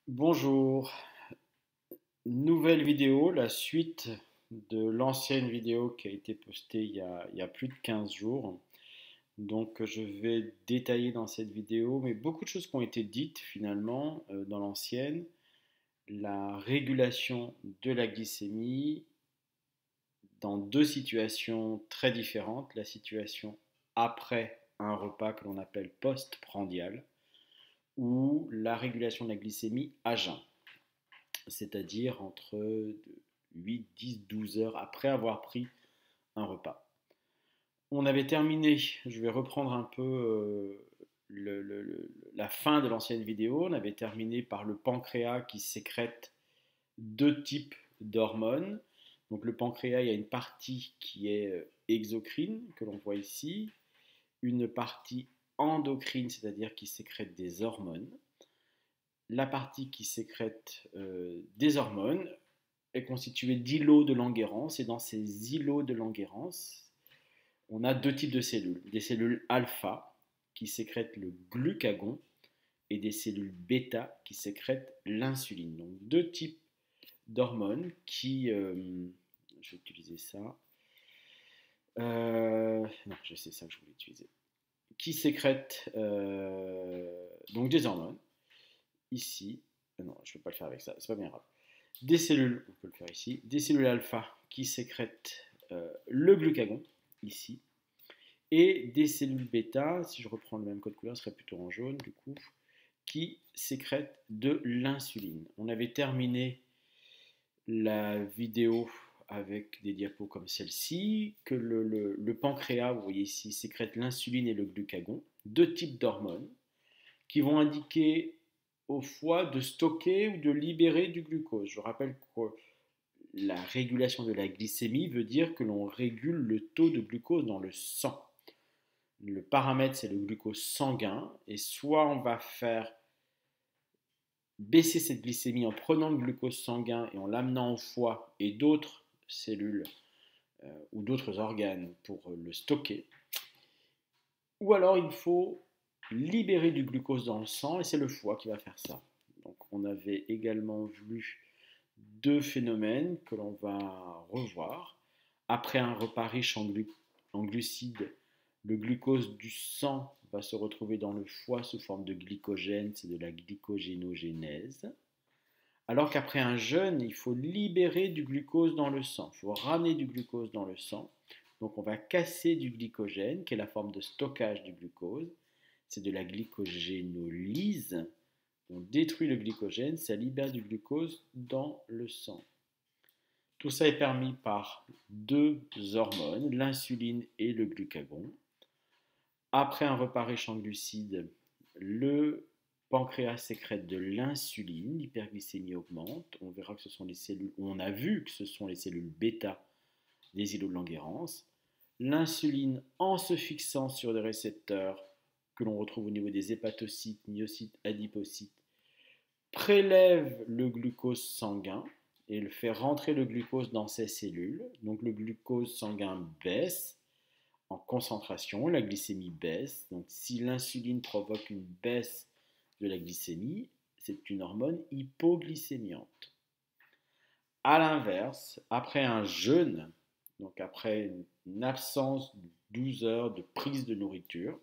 Bonjour, nouvelle vidéo, la suite de l'ancienne vidéo qui a été postée il y a plus de 15 jours. Donc je vais détailler dans cette vidéo, mais beaucoup de choses qui ont été dites finalement dans l'ancienne. La régulation de la glycémie dans deux situations très différentes. La situation après un repas que l'on appelle post-prandial ou la régulation de la glycémie à jeun, c'est-à-dire entre 8, 10, 12 heures après avoir pris un repas. On avait terminé, je vais reprendre un peu la fin de l'ancienne vidéo, on avait terminé par le pancréas qui sécrète deux types d'hormones. Donc le pancréas, il y a une partie qui est exocrine, que l'on voit ici, une partie endocrine, c'est-à-dire qui sécrète des hormones. La partie qui sécrète des hormones est constituée d'îlots de Langerhans, et dans ces îlots de Langerhans, on a deux types de cellules. Des cellules alpha qui sécrètent le glucagon et des cellules bêta qui sécrètent l'insuline. Donc deux types d'hormones qui... je vais utiliser ça. Non, je sais ça que je voulais utiliser. Qui sécrètent donc des hormones. Ici, non, je ne peux pas le faire avec ça, c'est pas bien grave. Des cellules, on peut le faire ici, des cellules alpha qui sécrètent le glucagon, ici, et des cellules bêta, si je reprends le même code couleur, ce serait plutôt en jaune du coup, qui sécrètent de l'insuline. On avait terminé la vidéo avec des diapos comme celle-ci, que le pancréas, vous voyez ici, sécrète l'insuline et le glucagon, deux types d'hormones, qui vont indiquer au foie de stocker ou de libérer du glucose. Je rappelle que la régulation de la glycémie veut dire que l'on régule le taux de glucose dans le sang. Le paramètre, c'est le glucose sanguin, et soit on va faire baisser cette glycémie en prenant le glucose sanguin et en l'amenant au foie et d'autres cellules ou d'autres organes pour le stocker, ou alors il faut libérer du glucose dans le sang et c'est le foie qui va faire ça. Donc on avait également vu deux phénomènes que l'on va revoir. Après un repas riche en glucides, le glucose du sang va se retrouver dans le foie sous forme de glycogène, c'est de la glycogénogénèse. Alors qu'après un jeûne, il faut libérer du glucose dans le sang, il faut ramener du glucose dans le sang. Donc on va casser du glycogène, qui est la forme de stockage du glucose. C'est de la glycogénolyse. On détruit le glycogène, ça libère du glucose dans le sang. Tout ça est permis par deux hormones, l'insuline et le glucagon. Après un repas riche en glucides, le pancréas sécrète de l'insuline, l'hyperglycémie augmente. On verra que ce sont les cellules, on a vu que ce sont les cellules bêta des îlots de Langerhans. L'insuline, en se fixant sur des récepteurs que l'on retrouve au niveau des hépatocytes, myocytes, adipocytes, prélève le glucose sanguin et le fait rentrer le glucose dans ces cellules. Donc le glucose sanguin baisse en concentration, la glycémie baisse. Donc si l'insuline provoque une baisse de la glycémie, c'est une hormone hypoglycémiante. A l'inverse, après un jeûne, donc après une absence de 12 heures de prise de nourriture,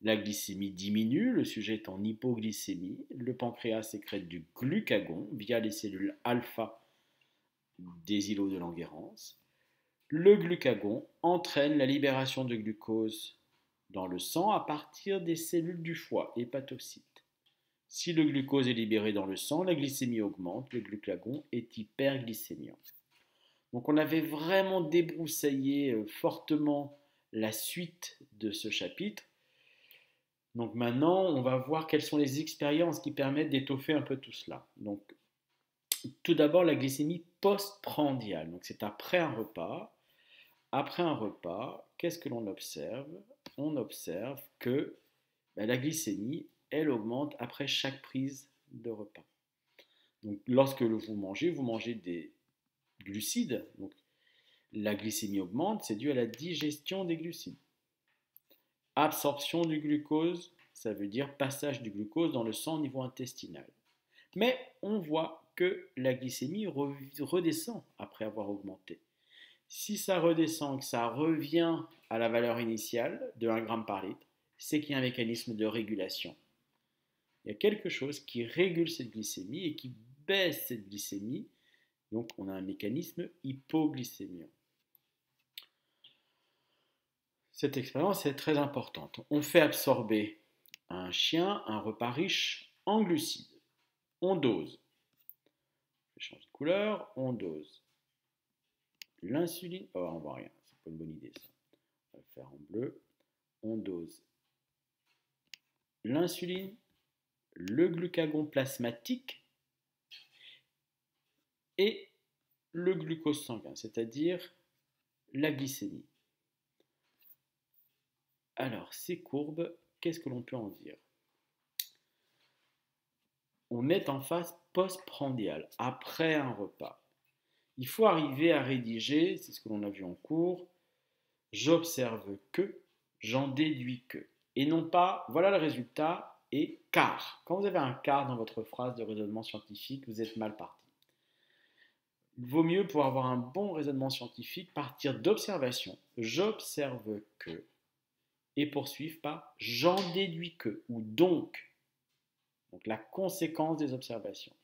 la glycémie diminue, le sujet est en hypoglycémie, le pancréas sécrète du glucagon via les cellules alpha des îlots de Langerhans. Le glucagon entraîne la libération de glucose dans le sang à partir des cellules du foie, hépatocytes. Si le glucose est libéré dans le sang, la glycémie augmente, le glucagon est hyperglycémiant. Donc on avait vraiment débroussaillé fortement la suite de ce chapitre. Donc maintenant, on va voir quelles sont les expériences qui permettent d'étoffer un peu tout cela. Donc tout d'abord, la glycémie postprandiale. Donc c'est après un repas. Après un repas, qu'est-ce que l'on observe? On observe que la glycémie, elle augmente après chaque prise de repas. Donc lorsque vous mangez des glucides. Donc la glycémie augmente, c'est dû à la digestion des glucides. Absorption du glucose, ça veut dire passage du glucose dans le sang au niveau intestinal. Mais on voit que la glycémie redescend après avoir augmenté. Si ça redescend, que ça revient à la valeur initiale de 1 g par litre, c'est qu'il y a un mécanisme de régulation. Il y a quelque chose qui régule cette glycémie et qui baisse cette glycémie. Donc on a un mécanisme hypoglycémiant. Cette expérience est très importante. On fait absorber à un chien un repas riche en glucides. On dose. Je change de couleur, on dose. L'insuline, oh on voit rien, c'est pas une bonne idée ça. On va le faire en bleu. On dose l'insuline, le glucagon plasmatique et le glucose sanguin, c'est-à-dire la glycémie. Alors, ces courbes, qu'est-ce que l'on peut en dire? On est en phase postprandiale, après un repas. Il faut arriver à rédiger, c'est ce que l'on a vu en cours, j'observe que, j'en déduis que. Et non pas, voilà le résultat, et car. Quand vous avez un car dans votre phrase de raisonnement scientifique, vous êtes mal parti. Il vaut mieux, pour avoir un bon raisonnement scientifique, partir d'observation. J'observe que, et poursuivre par j'en déduis que, ou donc. Donc la conséquence des observations.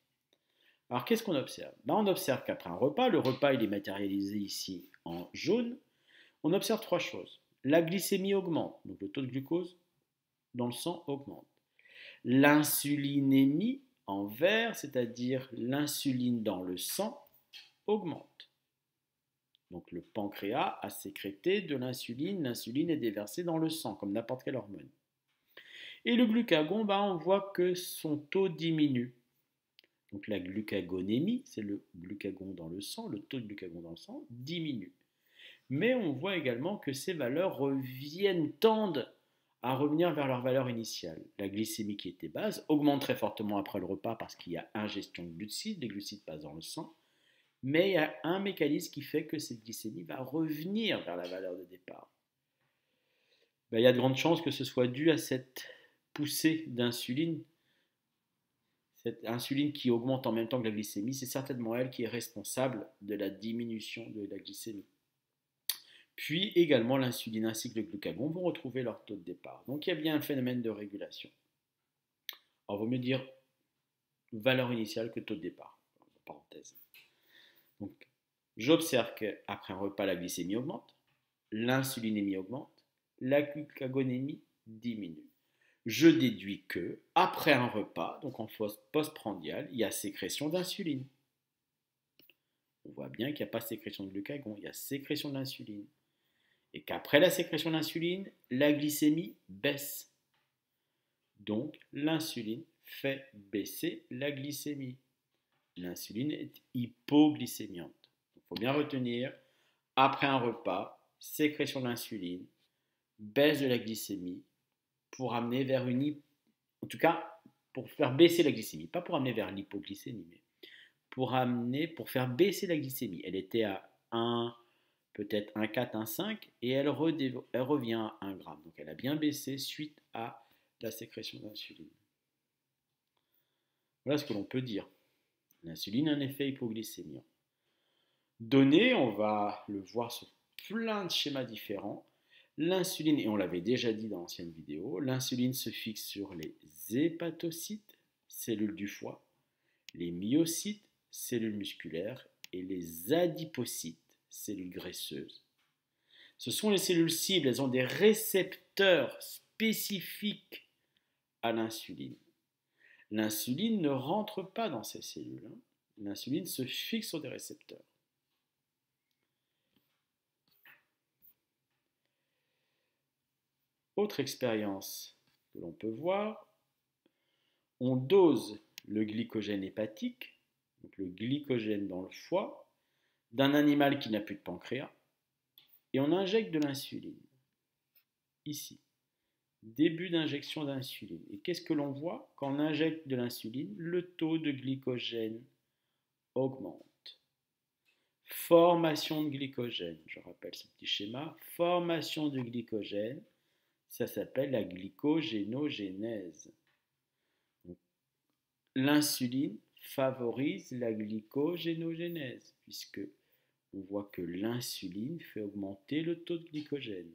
Alors qu'est-ce qu'on observe? On observe qu'après un repas, le repas il est matérialisé ici en jaune, on observe 3 choses. La glycémie augmente, donc le taux de glucose dans le sang augmente. L'insulinémie en vert, c'est-à-dire l'insuline dans le sang, augmente. Donc le pancréas a sécrété de l'insuline, l'insuline est déversée dans le sang, comme n'importe quelle hormone. Et le glucagon, on voit que son taux diminue. Donc la glucagonémie, c'est le glucagon dans le sang, le taux de glucagon dans le sang diminue. Mais on voit également que ces valeurs tendent à revenir vers leur valeur initiale. La glycémie qui était basse augmente très fortement après le repas parce qu'il y a ingestion de glucides, les glucides passent dans le sang, mais il y a un mécanisme qui fait que cette glycémie va revenir vers la valeur de départ. Il y a de grandes chances que ce soit dû à cette poussée d'insuline, cette insuline qui augmente en même temps que la glycémie, c'est certainement elle qui est responsable de la diminution de la glycémie. Puis également l'insuline ainsi que le glucagon vont retrouver leur taux de départ. Donc il y a bien un phénomène de régulation. Alors il vaut mieux dire valeur initiale que taux de départ, parenthèse. Donc j'observe qu'après un repas la glycémie augmente, l'insulinémie augmente, la glucagonémie diminue. Je déduis que après un repas, donc en phase postprandiale, il y a sécrétion d'insuline. On voit bien qu'il n'y a pas sécrétion de glucagon, il y a sécrétion d'insuline. Et qu'après la sécrétion d'insuline, la glycémie baisse. Donc l'insuline fait baisser la glycémie. L'insuline est hypoglycémiante. Il faut bien retenir, après un repas, sécrétion d'insuline, baisse de la glycémie, pour amener vers en tout cas, pour faire baisser la glycémie, pas pour amener vers l'hypoglycémie, mais pour faire baisser la glycémie. Elle était à 1, peut-être 1,4, 1,5, et elle revient à 1 g. Donc elle a bien baissé suite à la sécrétion d'insuline. Voilà ce que l'on peut dire. L'insuline a un effet hypoglycémiant. Donné, on va le voir sur plein de schémas différents. L'insuline, et on l'avait déjà dit dans l'ancienne vidéo, l'insuline se fixe sur les hépatocytes, cellules du foie, les myocytes, cellules musculaires, et les adipocytes, cellules graisseuses. Ce sont les cellules cibles, elles ont des récepteurs spécifiques à l'insuline. L'insuline ne rentre pas dans ces cellules. L'insuline se fixe sur des récepteurs. Autre expérience que l'on peut voir, on dose le glycogène hépatique, donc le glycogène dans le foie, d'un animal qui n'a plus de pancréas, et on injecte de l'insuline. Ici, début d'injection d'insuline. Et qu'est-ce que l'on voit? Quand on injecte de l'insuline, le taux de glycogène augmente. Formation de glycogène, je rappelle ce petit schéma, formation de glycogène, ça s'appelle la glycogénogénèse. l'insuline favorise la glycogénogénèse, puisque on voit que l'insuline fait augmenter le taux de glycogène.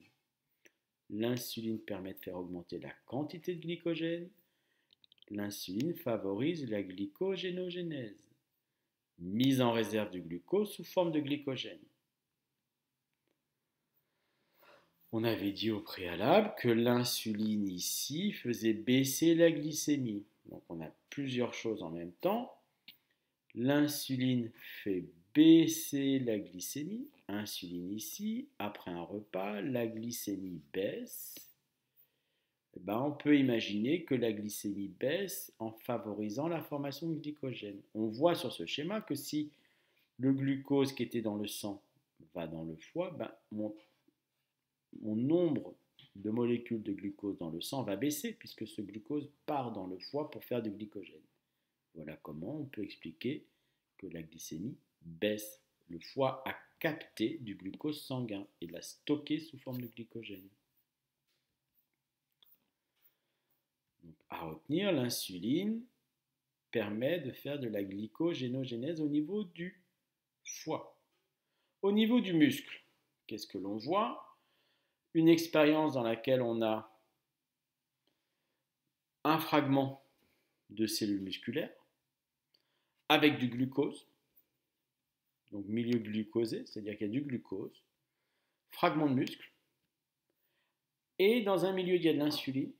L'insuline permet de faire augmenter la quantité de glycogène. L'insuline favorise la glycogénogénèse, mise en réserve du glucose sous forme de glycogène. On avait dit au préalable que l'insuline ici faisait baisser la glycémie. Donc on a plusieurs choses en même temps. L'insuline fait baisser la glycémie. Insuline ici, après un repas, la glycémie baisse. On peut imaginer que la glycémie baisse en favorisant la formation de glycogène. On voit sur ce schéma que si le glucose qui était dans le sang va dans le foie, mon nombre de molécules de glucose dans le sang va baisser puisque ce glucose part dans le foie pour faire du glycogène. Voilà comment on peut expliquer que la glycémie baisse. Le foie a capté du glucose sanguin et l'a stocké sous forme de glycogène. Donc, à retenir, l'insuline permet de faire de la glycogénogénèse au niveau du foie. Au niveau du muscle, qu'est-ce que l'on voit? Une expérience dans laquelle on a un fragment de cellules musculaires avec du glucose, donc milieu glucosé, c'est-à-dire qu'il y a du glucose, fragment de muscle, et dans un milieu il y a de l'insuline,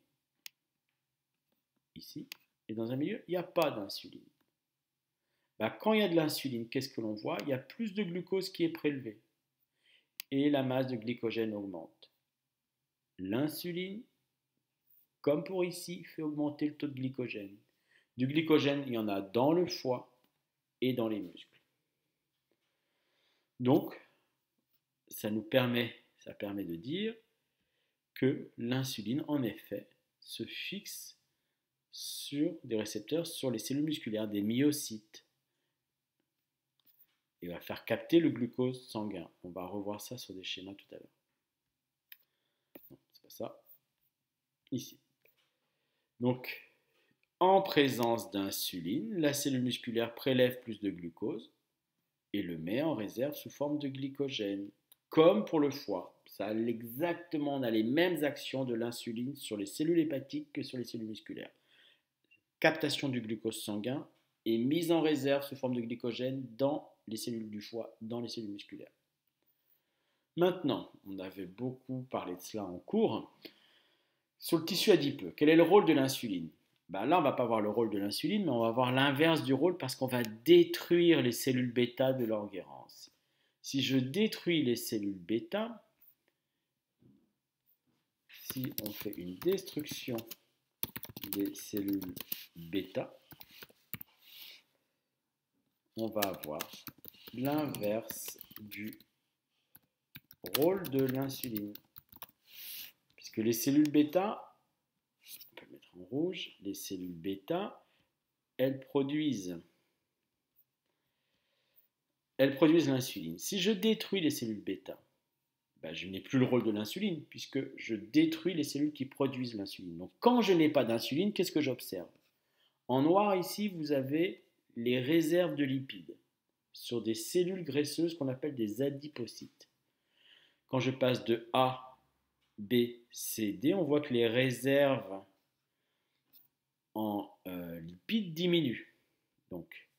ici, et dans un milieu il n'y a pas d'insuline. Quand il y a de l'insuline, qu'est-ce que l'on voit? Il y a plus de glucose qui est prélevé, et la masse de glycogène augmente. L'insuline, comme pour ici, fait augmenter le taux de glycogène. Du glycogène, il y en a dans le foie et dans les muscles. Donc, ça permet de dire que l'insuline, en effet, se fixe sur des récepteurs sur les cellules musculaires, des myocytes. Et va faire capter le glucose sanguin. On va revoir ça sur des schémas tout à l'heure. Non, c'est pas ça. Ici. Donc, en présence d'insuline, la cellule musculaire prélève plus de glucose et le met en réserve sous forme de glycogène, comme pour le foie. Ça a exactement, on a les mêmes actions de l'insuline sur les cellules hépatiques que sur les cellules musculaires. Captation du glucose sanguin et mise en réserve sous forme de glycogène dans les cellules du foie, dans les cellules musculaires. Maintenant, on avait beaucoup parlé de cela en cours. Sur le tissu adipeux, quel est le rôle de l'insuline? Là, on ne va pas voir le rôle de l'insuline, mais on va voir l'inverse du rôle parce qu'on va détruire les cellules bêta de Langerhans. Si je détruis les cellules bêta, si on fait une destruction des cellules bêta, on va avoir l'inverse du rôle de l'insuline. Puisque les cellules bêta, on peut le mettre en rouge, les cellules bêta, elles produisent l'insuline. Si je détruis les cellules bêta, je n'ai plus le rôle de l'insuline, puisque je détruis les cellules qui produisent l'insuline. Donc quand je n'ai pas d'insuline, qu'est-ce que j'observe? En noir ici, vous avez les réserves de lipides sur des cellules graisseuses qu'on appelle des adipocytes. Quand je passe de A, B, C, D, on voit que les réserves en lipides diminuent. Donc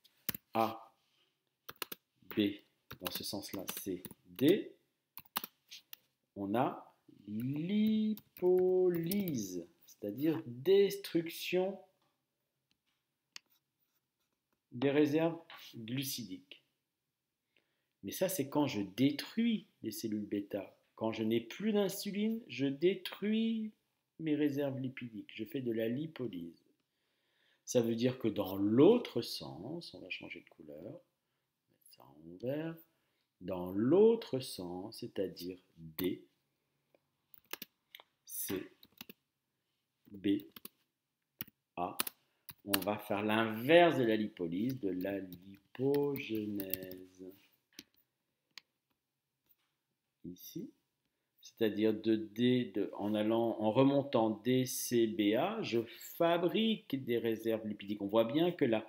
A, B, dans ce sens-là, C, D, on a lipolyse, c'est-à-dire destruction des réserves glucidiques. Mais ça, c'est quand je détruis les cellules bêta. Quand je n'ai plus d'insuline, je détruis mes réserves lipidiques. Je fais de la lipolyse. Ça veut dire que dans l'autre sens, on va changer de couleur, mettre ça en vert, dans l'autre sens, c'est-à-dire D, C, B, A, on va faire l'inverse de la lipolyse, de la lipogénèse. Ici, c'est-à-dire en remontant DCBA, je fabrique des réserves lipidiques. On voit bien que là,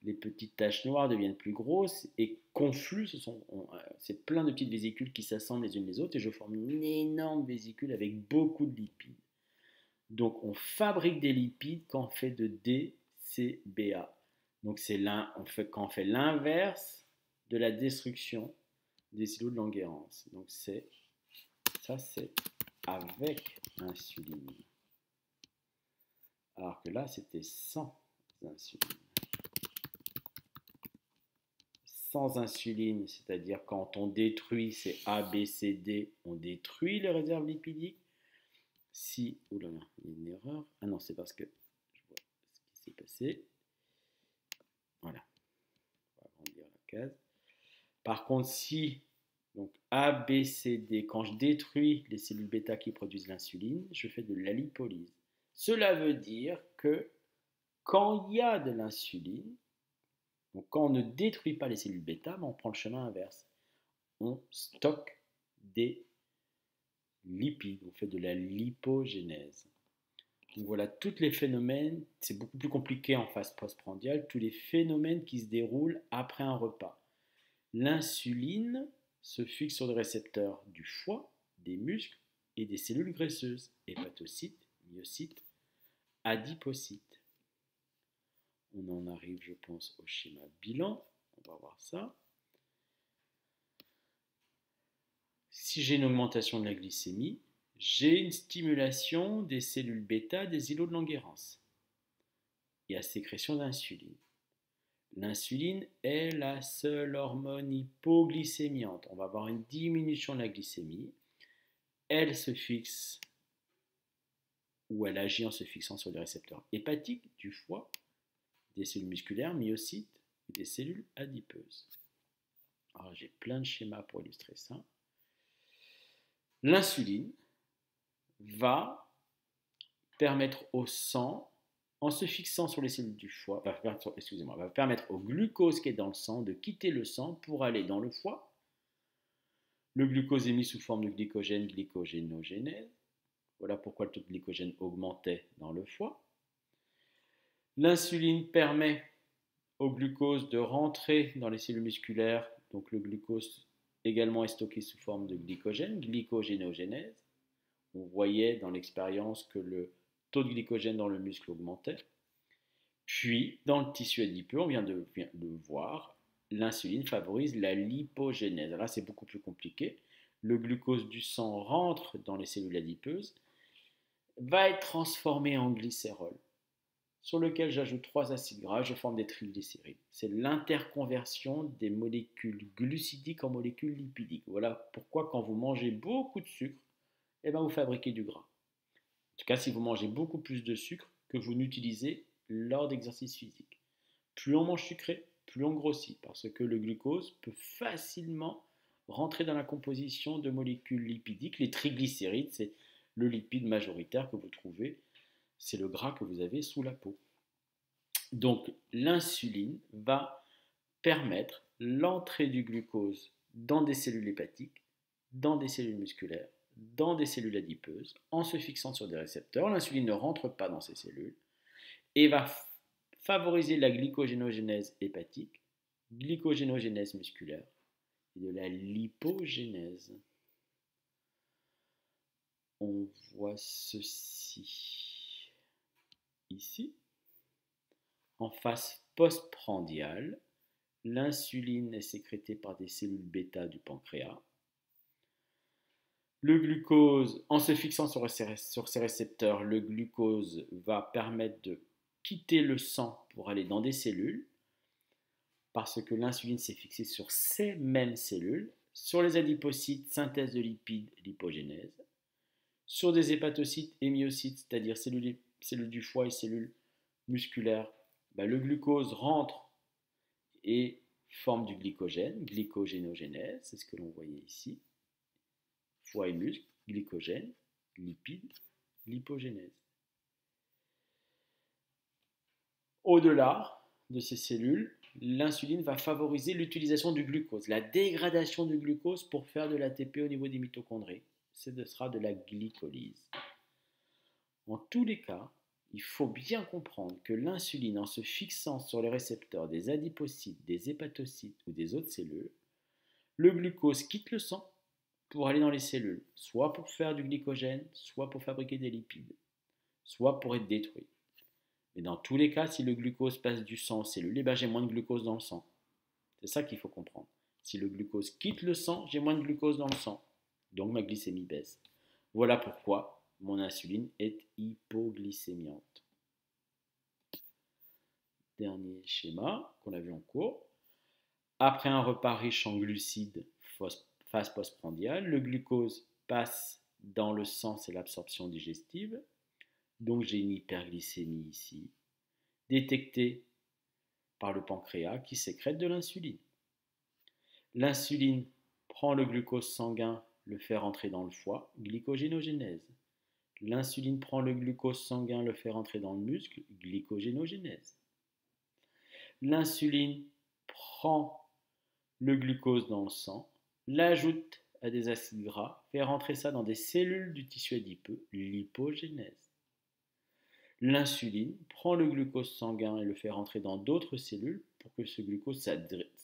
les petites taches noires deviennent plus grosses et confluent. C'est plein de petites vésicules qui s'assemblent les unes les autres et je forme une énorme vésicule avec beaucoup de lipides. Donc on fabrique des lipides quand on fait de DCBA. Donc quand on fait l'inverse de la destruction des îlots de Langerhans. Donc ça c'est avec insuline. Alors que là c'était sans insuline. Sans insuline, c'est-à-dire quand on détruit ces A, B, C, D, on détruit les réserves lipidiques. Si, oulala, il y a une erreur. Ah non, c'est parce que je vois ce qui s'est passé. Voilà, on va agrandir la case. Par contre, si, donc A, B, C, D, quand je détruis les cellules bêta qui produisent l'insuline, je fais de la lipolyse. Cela veut dire que quand il y a de l'insuline, donc quand on ne détruit pas les cellules bêta, on prend le chemin inverse. On stocke des lipides, on fait de la lipogénèse. Donc voilà, tous les phénomènes, c'est beaucoup plus compliqué en phase postprandiale, tous les phénomènes qui se déroulent après un repas. L'insuline se fixe sur des récepteurs du foie, des muscles et des cellules graisseuses, hépatocytes, myocytes, adipocytes. On en arrive, je pense, au schéma bilan. On va voir ça. Si j'ai une augmentation de la glycémie, j'ai une stimulation des cellules bêta des îlots de Langerhans et la sécrétion d'insuline. L'insuline est la seule hormone hypoglycémiante. On va avoir une diminution de la glycémie. Elle se fixe ou elle agit en se fixant sur les récepteurs hépatiques du foie, des cellules musculaires, myocytes et des cellules adipeuses. Alors j'ai plein de schémas pour illustrer ça. L'insuline va permettre au sang, en se fixant sur les cellules du foie, va permettre au glucose qui est dans le sang de quitter le sang pour aller dans le foie. Le glucose est mis sous forme de glycogène, glycogénogénèse. Voilà pourquoi le taux de glycogène augmentait dans le foie. L'insuline permet au glucose de rentrer dans les cellules musculaires, donc le glucose également est stocké sous forme de glycogène, glycogénogénèse. On voyait dans l'expérience que le taux de glycogène dans le muscle augmentait. Puis, dans le tissu adipeux, on vient de voir, l'insuline favorise la lipogénèse. Alors là, c'est beaucoup plus compliqué. Le glucose du sang rentre dans les cellules adipeuses, va être transformé en glycérol, sur lequel j'ajoute 3 acides gras, je forme des triglycérides. C'est l'interconversion des molécules glucidiques en molécules lipidiques. Voilà pourquoi quand vous mangez beaucoup de sucre, vous fabriquez du gras. En tout cas, si vous mangez beaucoup plus de sucre que vous n'utilisez lors d'exercices physiques. Plus on mange sucré, plus on grossit, parce que le glucose peut facilement rentrer dans la composition de molécules lipidiques. Les triglycérides, c'est le lipide majoritaire que vous trouvez, c'est le gras que vous avez sous la peau. Donc l'insuline va permettre l'entrée du glucose dans des cellules hépatiques, dans des cellules musculaires, dans des cellules adipeuses, en se fixant sur des récepteurs. L'insuline ne rentre pas dans ces cellules et va favoriser la glycogénogénèse hépatique, glycogénogénèse musculaire et de la lipogénèse. On voit ceci ici. En phase postprandiale, l'insuline est sécrétée par des cellules bêta du pancréas. Le glucose, en se fixant sur ces récepteurs, le glucose va permettre de quitter le sang pour aller dans des cellules, parce que l'insuline s'est fixée sur ces mêmes cellules, sur les adipocytes, synthèse de lipides, lipogénèse, sur des hépatocytes et myocytes, c'est-à-dire cellules du foie et cellules musculaires, le glucose rentre et forme du glycogène, glycogénogénèse, c'est ce que l'on voyait ici. Foie et muscles, glycogène, lipides, lipogénèse. Au-delà de ces cellules, l'insuline va favoriser l'utilisation du glucose, la dégradation du glucose pour faire de l'ATP au niveau des mitochondries. ce sera de la glycolyse. En tous les cas, il faut bien comprendre que l'insuline, en se fixant sur les récepteurs des adipocytes, des hépatocytes ou des autres cellules, le glucose quitte le sang pour aller dans les cellules, soit pour faire du glycogène, soit pour fabriquer des lipides, soit pour être détruit. Mais dans tous les cas, si le glucose passe du sang aux cellules, j'ai moins de glucose dans le sang. C'est ça qu'il faut comprendre. Si le glucose quitte le sang, j'ai moins de glucose dans le sang. Donc ma glycémie baisse. Voilà pourquoi mon insuline est hypoglycémiante. Dernier schéma qu'on a vu en cours. Après un repas riche en glucides, phase postprandiale, le glucose passe dans le sang, c'est l'absorption digestive. Donc j'ai une hyperglycémie ici, détectée par le pancréas qui sécrète de l'insuline. L'insuline prend le glucose sanguin, le fait rentrer dans le foie, glycogénogénèse. L'insuline prend le glucose sanguin, le fait rentrer dans le muscle, glycogénogénèse. L'insuline prend le glucose dans le sang, l'ajoute à des acides gras, fait rentrer ça dans des cellules du tissu adipeux, lipogénèse. L'insuline prend le glucose sanguin et le fait rentrer dans d'autres cellules pour que ce glucose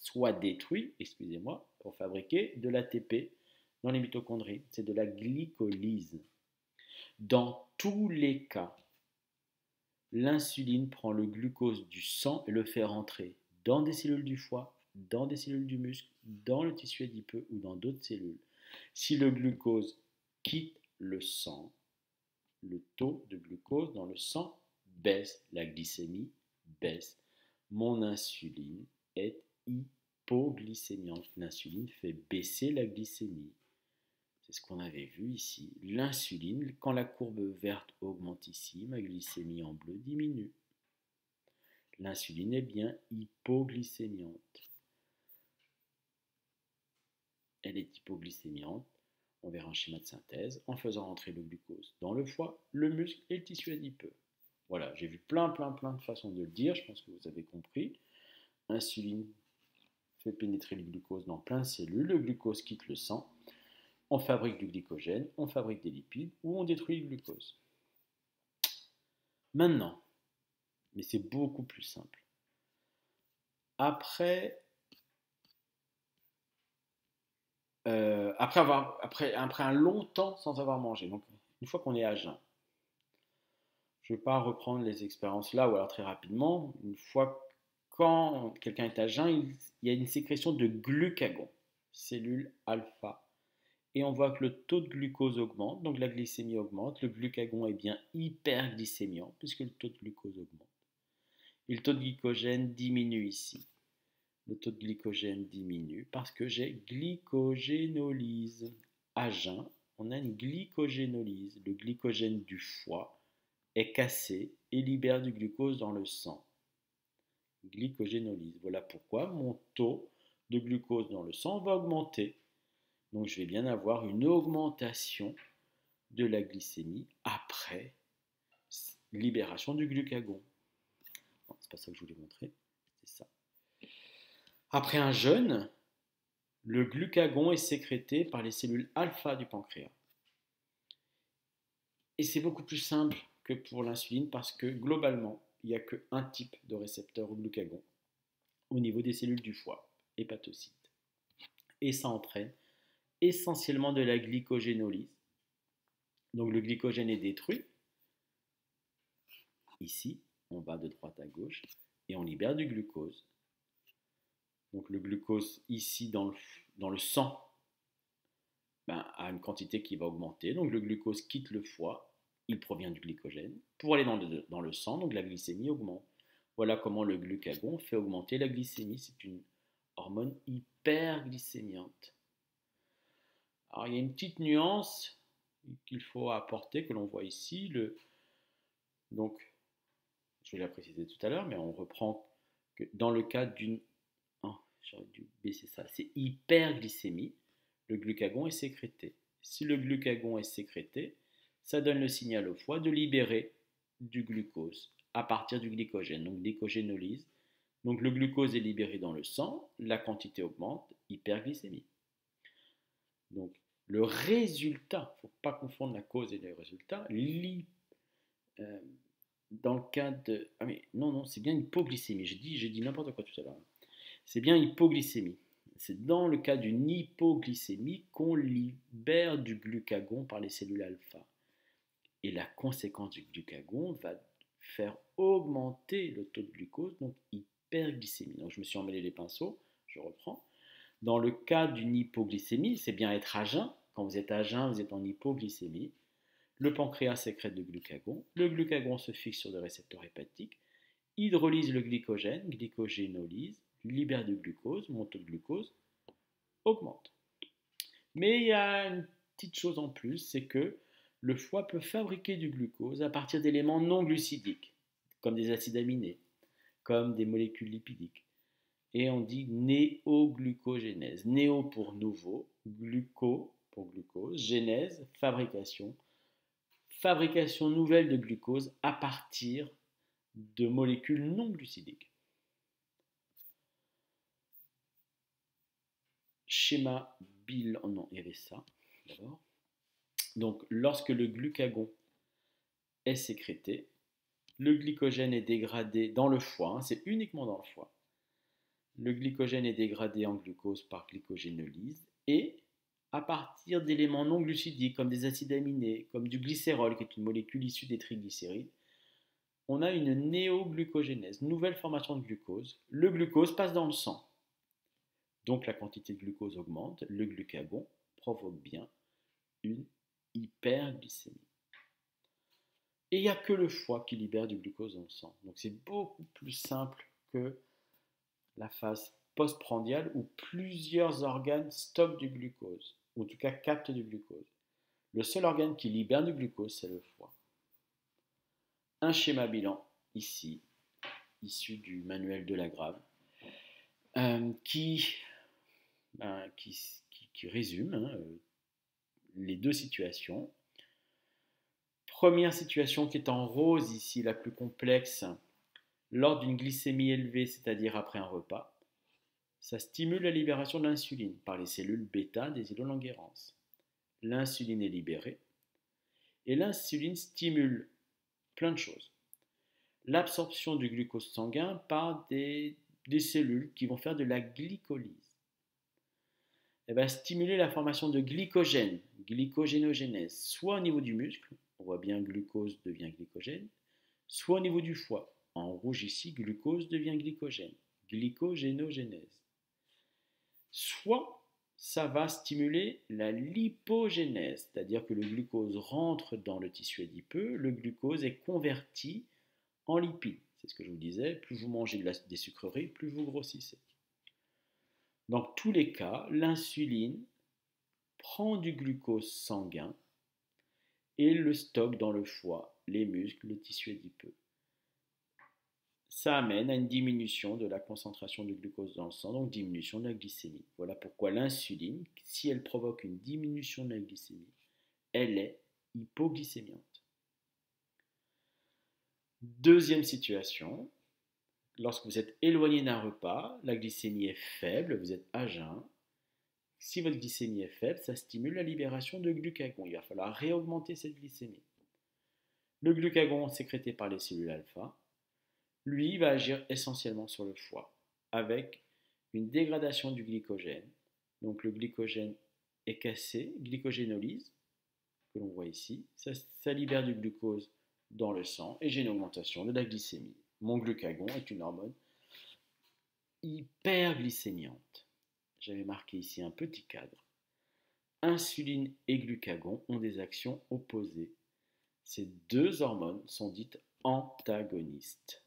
soit détruit, pour fabriquer de l'ATP dans les mitochondries. C'est de la glycolyse. Dans tous les cas, l'insuline prend le glucose du sang et le fait rentrer dans des cellules du foie, dans des cellules du muscle, dans le tissu adipeux ou dans d'autres cellules. Si le glucose quitte le sang, le taux de glucose dans le sang baisse, la glycémie baisse. Mon insuline est hypoglycémiante. L'insuline fait baisser la glycémie. C'est ce qu'on avait vu ici. L'insuline, quand la courbe verte augmente ici, ma glycémie en bleu diminue. L'insuline est bien hypoglycémiante. Elle est hypoglycémiante. On verra un schéma de synthèse en faisant rentrer le glucose dans le foie, le muscle et le tissu adipeux. Voilà, j'ai vu plein de façons de le dire, je pense que vous avez compris. L'insuline fait pénétrer le glucose dans plein de cellules, le glucose quitte le sang, on fabrique du glycogène, on fabrique des lipides ou on détruit le glucose. Maintenant, mais c'est beaucoup plus simple, après un long temps sans avoir mangé, donc une fois qu'on est à jeun, je ne vais pas reprendre les expériences là ou alors très rapidement, une fois quand quelqu'un est à jeun, il y a une sécrétion de glucagon, cellule alpha, et on voit que le taux de glucose augmente, donc la glycémie augmente, le glucagon est bien hyperglycémiant puisque le taux de glucose augmente. Et le taux de glycogène diminue ici. Le taux de glycogène diminue parce que j'ai glycogénolyse. À jeun, on a une glycogénolyse. Le glycogène du foie est cassé et libère du glucose dans le sang. Glycogénolyse. Voilà pourquoi mon taux de glucose dans le sang va augmenter. Donc je vais bien avoir une augmentation de la glycémie après libération du glucagon. Non, c'est pas ça que je voulais montrer, c'est ça. Après un jeûne, le glucagon est sécrété par les cellules alpha du pancréas. Et c'est beaucoup plus simple que pour l'insuline parce que globalement, il n'y a qu'un type de récepteur au glucagon au niveau des cellules du foie, hépatocytes. Et ça entraîne essentiellement de la glycogénolyse. Donc le glycogène est détruit. Ici, on va de droite à gauche et on libère du glucose. Donc le glucose ici dans le sang a une quantité qui va augmenter. Donc le glucose quitte le foie, il provient du glycogène, pour aller dans le sang, donc la glycémie augmente. Voilà comment le glucagon fait augmenter la glycémie. C'est une hormone hyperglycémiante. Alors il y a une petite nuance qu'il faut apporter, que l'on voit ici. Donc, je vais la préciser tout à l'heure, mais on reprend que dans le cas d'une... Oh, j'aurais dû baisser ça. C'est hyperglycémie. Le glucagon est sécrété. Si le glucagon est sécrété, ça donne le signal au foie de libérer du glucose à partir du glycogène, donc glycogénolyse. Donc le glucose est libéré dans le sang, la quantité augmente, hyperglycémie. Donc le résultat, il ne faut pas confondre la cause et le résultat, euh, dans le cas de... Ah mais non, c'est bien hypoglycémie, j'ai dit n'importe quoi tout à l'heure. C'est bien hypoglycémie. C'est dans le cas d'une hypoglycémie qu'on libère du glucagon par les cellules alpha. Et la conséquence du glucagon va faire augmenter le taux de glucose, donc hyperglycémie. Donc je me suis emmêlé les pinceaux, je reprends. Dans le cas d'une hypoglycémie, c'est bien être à jeun. Quand vous êtes à jeun, vous êtes en hypoglycémie. Le pancréas sécrète du glucagon. Le glucagon se fixe sur des récepteurs hépatiques, hydrolyse le glycogène, glycogénolyse, libère du glucose, mon taux de glucose augmente. Mais il y a une petite chose en plus, c'est que le foie peut fabriquer du glucose à partir d'éléments non glucidiques, comme des acides aminés, comme des molécules lipidiques. Et on dit néoglucogénèse. Néo pour nouveau, gluco pour glucose, génèse, fabrication. Fabrication nouvelle de glucose à partir de molécules non glucidiques. Schéma bilan, non, il y avait ça d'abord. Donc, lorsque le glucagon est sécrété, le glycogène est dégradé dans le foie, c'est uniquement dans le foie. Le glycogène est dégradé en glucose par glycogénolyse et à partir d'éléments non glucidiques comme des acides aminés, comme du glycérol qui est une molécule issue des triglycérides, on a une néoglucogénèse, nouvelle formation de glucose. Le glucose passe dans le sang. Donc la quantité de glucose augmente, le glucagon provoque bien une hyperglycémie. Et il n'y a que le foie qui libère du glucose dans le sang. Donc c'est beaucoup plus simple que la phase postprandiale où plusieurs organes stockent du glucose, ou en tout cas captent du glucose. Le seul organe qui libère du glucose, c'est le foie. Un schéma bilan ici, issu du manuel de Lagrave, qui résume les deux situations. Première situation qui est en rose ici, la plus complexe, lors d'une glycémie élevée, c'est-à-dire après un repas, ça stimule la libération de l'insuline par les cellules bêta des îlots Langerhans. L'insuline est libérée et l'insuline stimule plein de choses. L'absorption du glucose sanguin par des cellules qui vont faire de la glycolyse. Elle va stimuler la formation de glycogène, glycogénogénèse, soit au niveau du muscle, on voit bien glucose devient glycogène, soit au niveau du foie, en rouge ici, glucose devient glycogène, glycogénogénèse. Soit ça va stimuler la lipogénèse, c'est-à-dire que le glucose rentre dans le tissu adipeux, le glucose est converti en lipides. C'est ce que je vous disais, plus vous mangez des sucreries, plus vous grossissez. Dans tous les cas, l'insuline prend du glucose sanguin et le stocke dans le foie, les muscles, le tissu adipeux. Ça amène à une diminution de la concentration de glucose dans le sang, donc diminution de la glycémie. Voilà pourquoi l'insuline, si elle provoque une diminution de la glycémie, elle est hypoglycémiante. Deuxième situation, lorsque vous êtes éloigné d'un repas, la glycémie est faible, vous êtes à jeun. Si votre glycémie est faible, ça stimule la libération de glucagon. Il va falloir réaugmenter cette glycémie. Le glucagon sécrété par les cellules alpha, lui, va agir essentiellement sur le foie, avec une dégradation du glycogène. Donc le glycogène est cassé, glycogénolyse, que l'on voit ici. Ça libère du glucose dans le sang et j'ai une augmentation de la glycémie. Mon glucagon est une hormone hyperglycémiante. J'avais marqué ici un petit cadre. Insuline et glucagon ont des actions opposées. Ces deux hormones sont dites antagonistes.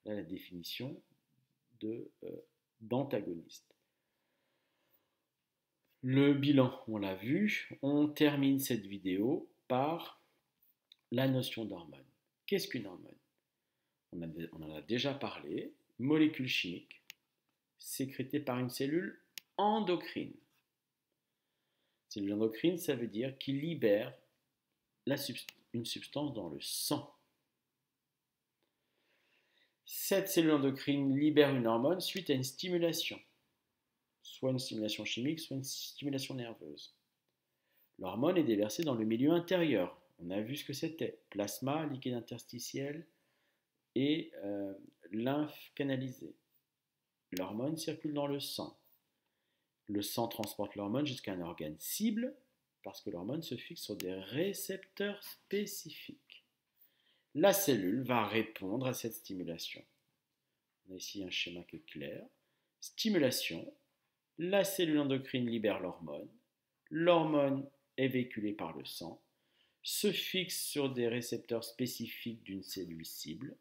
Là, la définition d'antagoniste. Le bilan, on l'a vu. On termine cette vidéo par la notion d'hormone. Qu'est-ce qu'une hormone ? On en a déjà parlé. Molécule chimique sécrétée par une cellule endocrine. Cellule endocrine, ça veut dire qu'il libère une substance dans le sang. Cette cellule endocrine libère une hormone suite à une stimulation, soit une stimulation chimique, soit une stimulation nerveuse. L'hormone est déversée dans le milieu intérieur. On a vu ce que c'était. Plasma, liquide interstitiel et lymphe canalisée. L'hormone circule dans le sang. Le sang transporte l'hormone jusqu'à un organe cible parce que l'hormone se fixe sur des récepteurs spécifiques. La cellule va répondre à cette stimulation. On a ici un schéma qui est clair. Stimulation, la cellule endocrine libère l'hormone. L'hormone est véhiculée par le sang, se fixe sur des récepteurs spécifiques d'une cellule cible.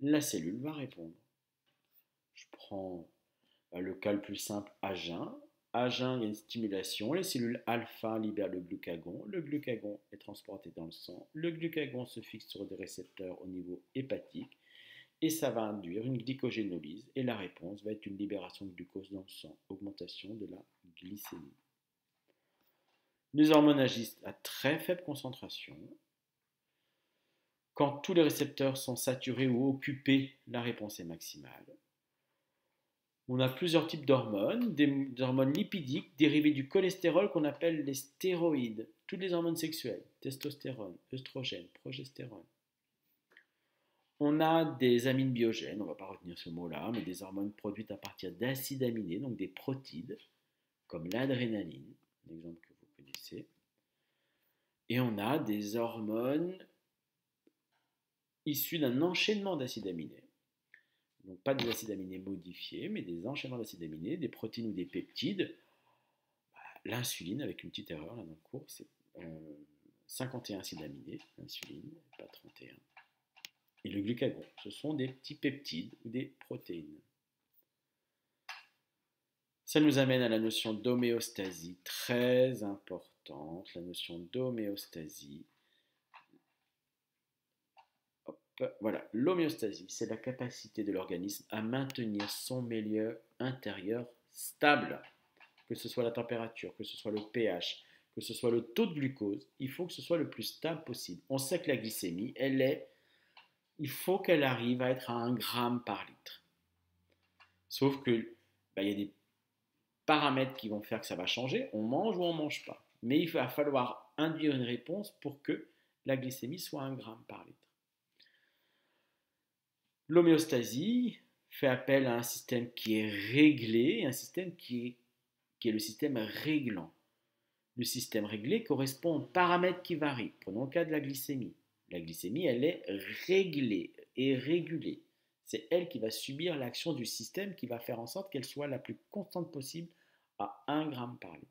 La cellule va répondre. Je prends le cas le plus simple à jeun. À jeun, il y a une stimulation. Les cellules alpha libèrent le glucagon. Le glucagon est transporté dans le sang. Le glucagon se fixe sur des récepteurs au niveau hépatique et ça va induire une glycogénolyse. Et la réponse va être une libération de glucose dans le sang, augmentation de la glycémie. Les hormones agissent à très faible concentration. Quand tous les récepteurs sont saturés ou occupés, la réponse est maximale. On a plusieurs types d'hormones, des hormones lipidiques dérivées du cholestérol qu'on appelle les stéroïdes, toutes les hormones sexuelles, testostérone, œstrogène, progestérone. On a des amines biogènes, on ne va pas retenir ce mot-là, mais des hormones produites à partir d'acides aminés, donc des protides, comme l'adrénaline, un exemple que vous connaissez. Et on a des hormones issues d'un enchaînement d'acides aminés. Donc pas des acides aminés modifiés, mais des enchaînements d'acides aminés, des protéines ou des peptides. L'insuline, avec une petite erreur là dans le cours, c'est 51 acides aminés, l'insuline, pas 31. Et le glucagon, ce sont des petits peptides ou des protéines. Ça nous amène à la notion d'homéostasie, très importante, la notion d'homéostasie. Voilà, l'homéostasie, c'est la capacité de l'organisme à maintenir son milieu intérieur stable, que ce soit la température, que ce soit le pH, que ce soit le taux de glucose, il faut que ce soit le plus stable possible. On sait que la glycémie, il faut qu'elle arrive à être à 1 gramme par litre. Sauf que, il y a des paramètres qui vont faire que ça va changer, on mange ou on ne mange pas. Mais il va falloir induire une réponse pour que la glycémie soit 1 gramme par litre. L'homéostasie fait appel à un système qui est réglé, un système qui est le système réglant. Le système réglé correspond aux paramètres qui varient. Prenons le cas de la glycémie. La glycémie, elle est réglée et régulée. C'est elle qui va subir l'action du système qui va faire en sorte qu'elle soit la plus constante possible à 1 gramme par litre.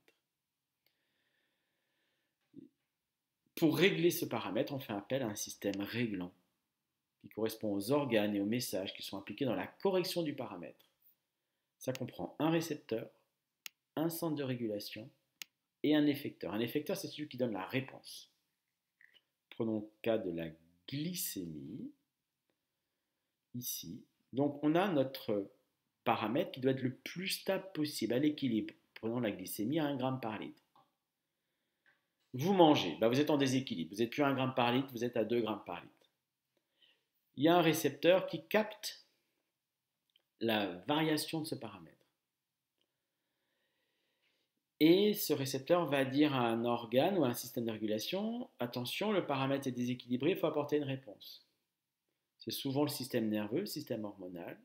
Pour régler ce paramètre, on fait appel à un système réglant qui correspond aux organes et aux messages qui sont impliqués dans la correction du paramètre. Ça comprend un récepteur, un centre de régulation et un effecteur. Un effecteur, c'est celui qui donne la réponse. Prenons le cas de la glycémie, ici. Donc on a notre paramètre qui doit être le plus stable possible, à l'équilibre. Prenons la glycémie à 1 gramme par litre. Vous mangez, vous êtes en déséquilibre, vous n'êtes plus à 1 gramme par litre, vous êtes à 2 grammes par litre. Il y a un récepteur qui capte la variation de ce paramètre. Et ce récepteur va dire à un organe ou à un système de régulation, attention, le paramètre est déséquilibré, il faut apporter une réponse. C'est souvent le système nerveux, le système hormonal.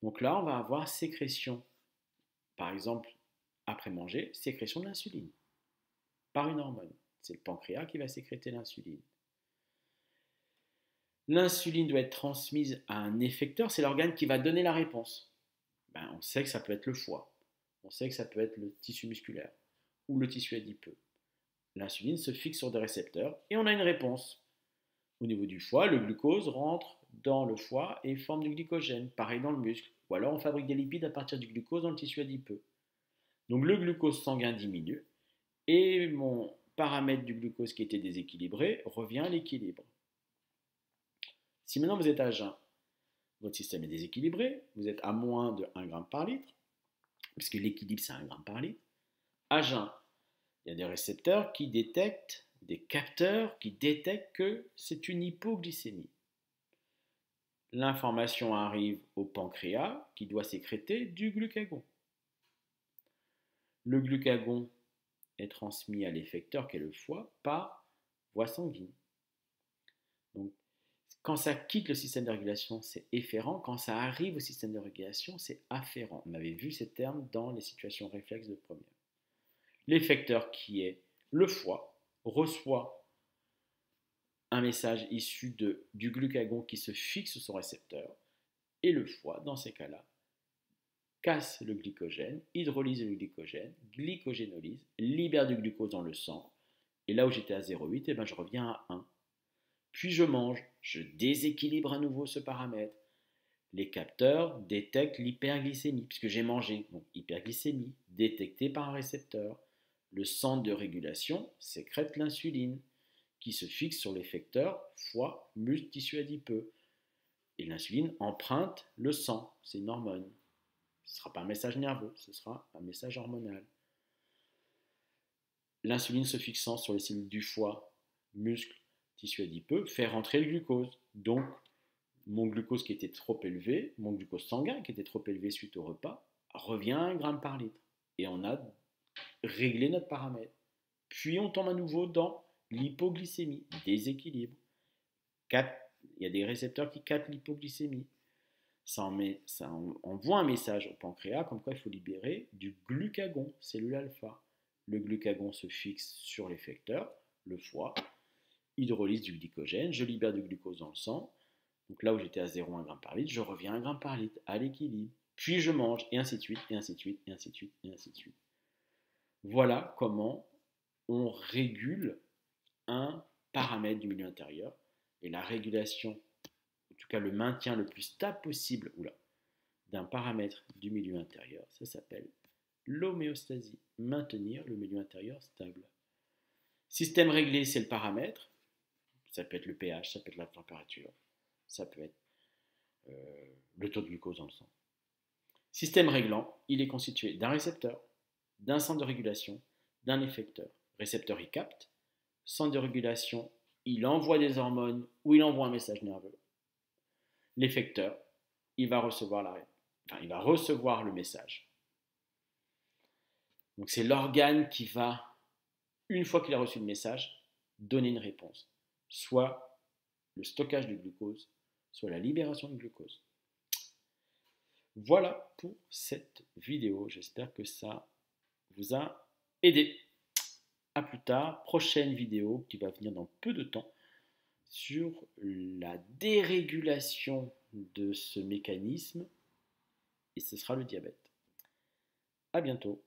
Donc là, on va avoir sécrétion, par exemple, après manger, sécrétion de l'insuline par une hormone. C'est le pancréas qui va sécréter l'insuline. L'insuline doit être transmise à un effecteur, c'est l'organe qui va donner la réponse. On sait que ça peut être le foie, on sait que ça peut être le tissu musculaire ou le tissu adipeux. L'insuline se fixe sur des récepteurs et on a une réponse. Au niveau du foie, le glucose rentre dans le foie et forme du glycogène, pareil dans le muscle. Ou alors on fabrique des lipides à partir du glucose dans le tissu adipeux. Donc le glucose sanguin diminue et mon paramètre du glucose qui était déséquilibré revient à l'équilibre. Si maintenant vous êtes à jeun, votre système est déséquilibré, vous êtes à moins de 1 gramme par litre, puisque l'équilibre c'est 1 gramme par litre. À jeun, il y a des récepteurs qui détectent, des capteurs qui détectent que c'est une hypoglycémie. L'information arrive au pancréas qui doit sécréter du glucagon. Le glucagon est transmis à l'effecteur, qui est le foie, par voie sanguine. Donc, quand ça quitte le système de régulation, c'est efférent. Quand ça arrive au système de régulation, c'est afférent. On avait vu ces termes dans les situations réflexes de première. L'effecteur, qui est le foie, reçoit un message issu du glucagon qui se fixe sur son récepteur. Et le foie, dans ces cas-là, casse le glycogène, hydrolyse le glycogène, glycogénolyse, libère du glucose dans le sang. Et là où j'étais à 0,8, eh ben je reviens à 1. Puis je mange, je déséquilibre à nouveau ce paramètre. Les capteurs détectent l'hyperglycémie, puisque j'ai mangé. Donc hyperglycémie, détectée par un récepteur. Le centre de régulation sécrète l'insuline, qui se fixe sur l'effecteur foie, muscle, tissu adipeux. Et l'insuline emprunte le sang, c'est une hormone. Ce ne sera pas un message nerveux, ce sera un message hormonal. L'insuline se fixant sur les cellules du foie, muscle, tissu adipeux, fait rentrer le glucose. Donc, mon glucose qui était trop élevé, mon glucose sanguin qui était trop élevé suite au repas, revient à 1 g par litre. Et on a réglé notre paramètre. Puis on tombe à nouveau dans l'hypoglycémie, déséquilibre. Il y a des récepteurs qui captent l'hypoglycémie. Ça envoie un message au pancréas comme quoi il faut libérer du glucagon, cellule alpha. Le glucagon se fixe sur l'effecteur, le foie, hydrolyse du glycogène, je libère du glucose dans le sang. Donc là où j'étais à 0,1 g par litre, je reviens à 1 g par litre, à l'équilibre. Puis je mange, et ainsi de suite, et ainsi de suite, et ainsi de suite, et ainsi de suite. Voilà comment on régule un paramètre du milieu intérieur. Et la régulation, en tout cas le maintien le plus stable possible d'un paramètre du milieu intérieur, ça s'appelle l'homéostasie. Maintenir le milieu intérieur stable. Système réglé, c'est le paramètre. Ça peut être le pH, ça peut être la température, ça peut être le taux de glucose dans le sang. Système réglant, il est constitué d'un récepteur, d'un centre de régulation, d'un effecteur. Récepteur, il capte. Centre de régulation, il envoie des hormones ou il envoie un message nerveux. L'effecteur, il va recevoir le message. Donc c'est l'organe qui va, une fois qu'il a reçu le message, donner une réponse. Soit le stockage du glucose, soit la libération du glucose. Voilà pour cette vidéo. J'espère que ça vous a aidé. A plus tard, prochaine vidéo qui va venir dans peu de temps sur la dérégulation de ce mécanisme et ce sera le diabète. À bientôt.